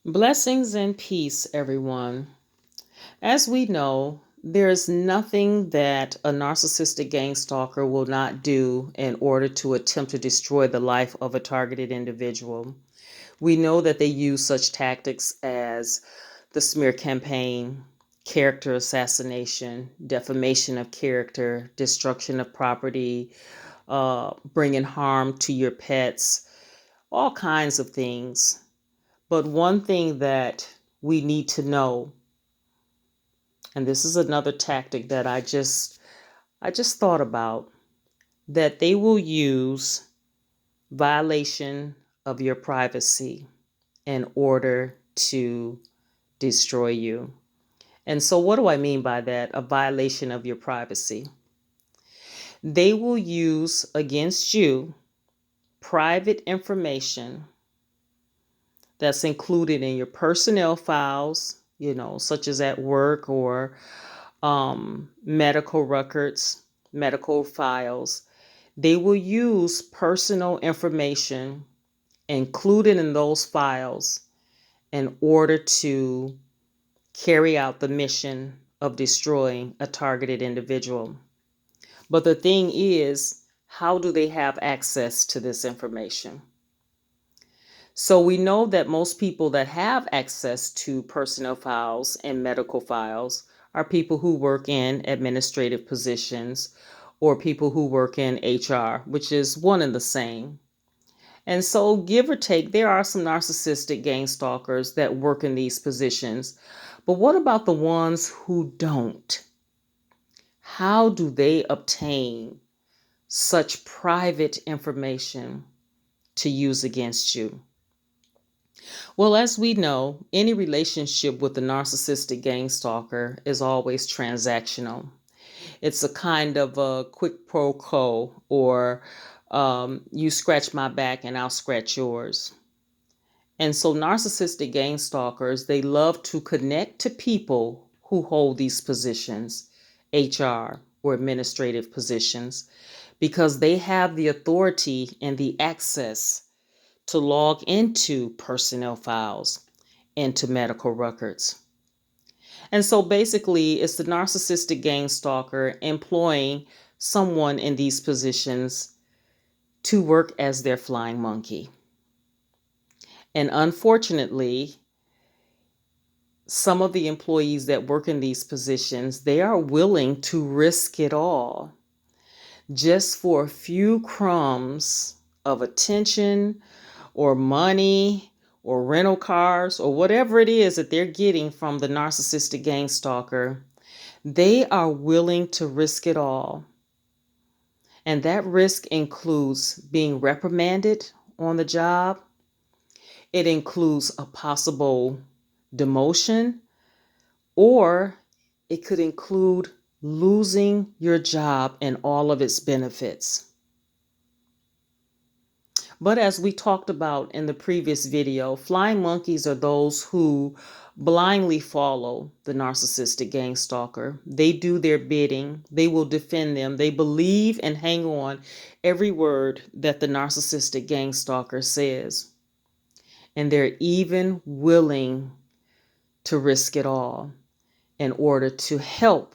Blessings and peace, everyone. As we know, there is nothing that a narcissistic gang stalker will not do in order to attempt to destroy the life of a targeted individual. We know that they use such tactics as the smear campaign, character assassination, defamation of character, destruction of property, bringing harm to your pets, all kinds of things. But one thing that we need to know, and this is another tactic that I just thought about, that they will use violation of your privacy in order to destroy you. And so what do I mean by that? A violation of your privacy. They will use against you private information that's included in your personnel files, such as at work or medical records, medical files. They will use personal information included in those files in order to carry out the mission of destroying a targeted individual. But the thing is, how do they have access to this information? So we know that most people that have access to personnel files and medical files are people who work in administrative positions or people who work in HR, which is one and the same. And so, give or take, there are some narcissistic gang stalkers that work in these positions. But what about the ones who don't? How do they obtain such private information to use against you? Well, as we know, any relationship with a narcissistic gang stalker is always transactional. It's a kind of a quid pro quo, or you scratch my back and I'll scratch yours. And so narcissistic gang stalkers, they love to connect to people who hold these positions, HR or administrative positions, because they have the authority and the access to log into personnel files, into medical records. And so basically, it's the narcissistic gang stalker employing someone in these positions to work as their flying monkey. And unfortunately, some of the employees that work in these positions, they are willing to risk it all just for a few crumbs of attention or money or rental cars or whatever it is that they're getting from the narcissistic gang stalker. They are willing to risk it all. And that risk includes being reprimanded on the job. It includes a possible demotion, or it could include losing your job and all of its benefits. But as we talked about in the previous video, flying monkeys are those who blindly follow the narcissistic gang stalker. They do their bidding. They will defend them. They believe and hang on every word that the narcissistic gang stalker says. And they're even willing to risk it all in order to help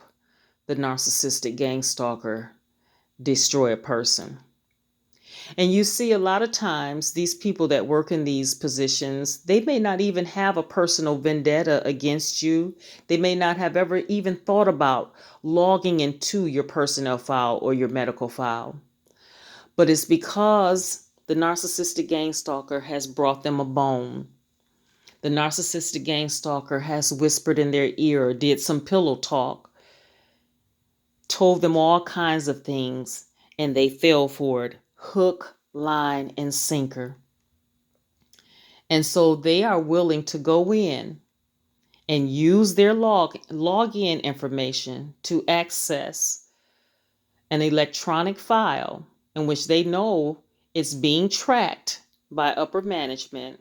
the narcissistic gang stalker destroy a person. And you see a lot of times these people that work in these positions, they may not even have a personal vendetta against you. They may not have ever even thought about logging into your personnel file or your medical file. But it's because the narcissistic gang stalker has brought them a bone. The narcissistic gang stalker has whispered in their ear, did some pillow talk, told them all kinds of things, and they fell for it. Hook, line, and sinker. And so they are willing to go in and use their login information to access an electronic file in which they know it's being tracked by upper management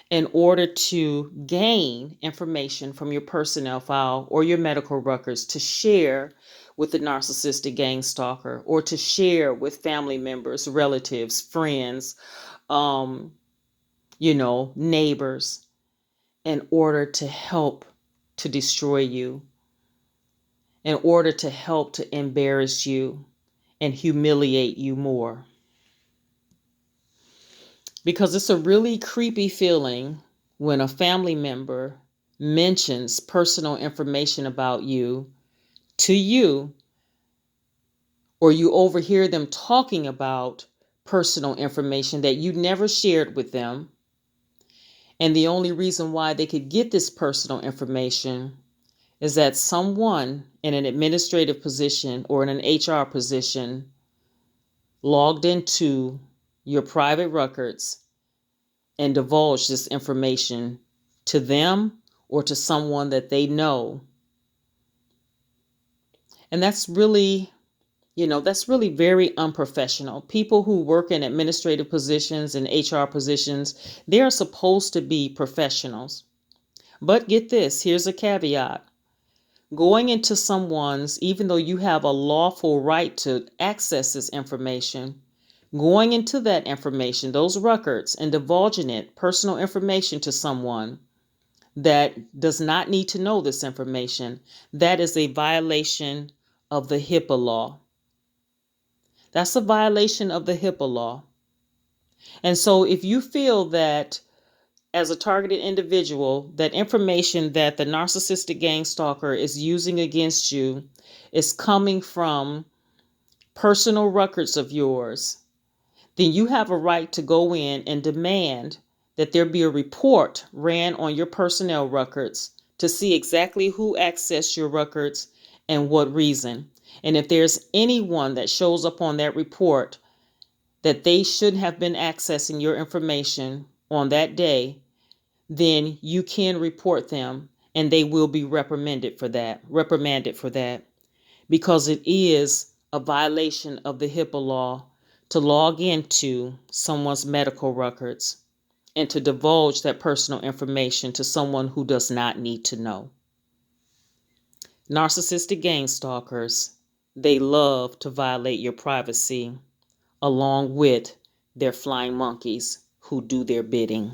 in order to gain information from your personnel file or your medical records to share with the narcissistic gang stalker, or to share with family members, relatives, friends, neighbors. in order to help to destroy you, in order to help to embarrass you and humiliate you more. Because it's a really creepy feeling when a family member mentions personal information about you to you, or you overhear them talking about personal information that you never shared with them. And the only reason why they could get this personal information is that someone in an administrative position or in an HR position logged into your private records and divulged this information to them or to someone that they know. And that's really, that's really very unprofessional. People who work in administrative positions and HR positions, they are supposed to be professionals. But get this, here's a caveat. Going into someone's, even though you have a lawful right to access this information, going into that information, those records, and divulging it, personal information, to someone that does not need to know this information, that is a violation of the HIPAA law. That's a violation of the HIPAA law. And so if you feel that as a targeted individual, that information that the narcissistic gang stalker is using against you is coming from personal records of yours, then you have a right to go in and demand that there be a report ran on your personnel records to see exactly who accessed your records and what reason. And if there's anyone that shows up on that report that they shouldn't have been accessing your information on that day, then you can report them and they will be reprimanded for that, because it is a violation of the HIPAA law to log into someone's medical records and to divulge that personal information to someone who does not need to know. Narcissistic gang stalkers, they love to violate your privacy along with their flying monkeys who do their bidding.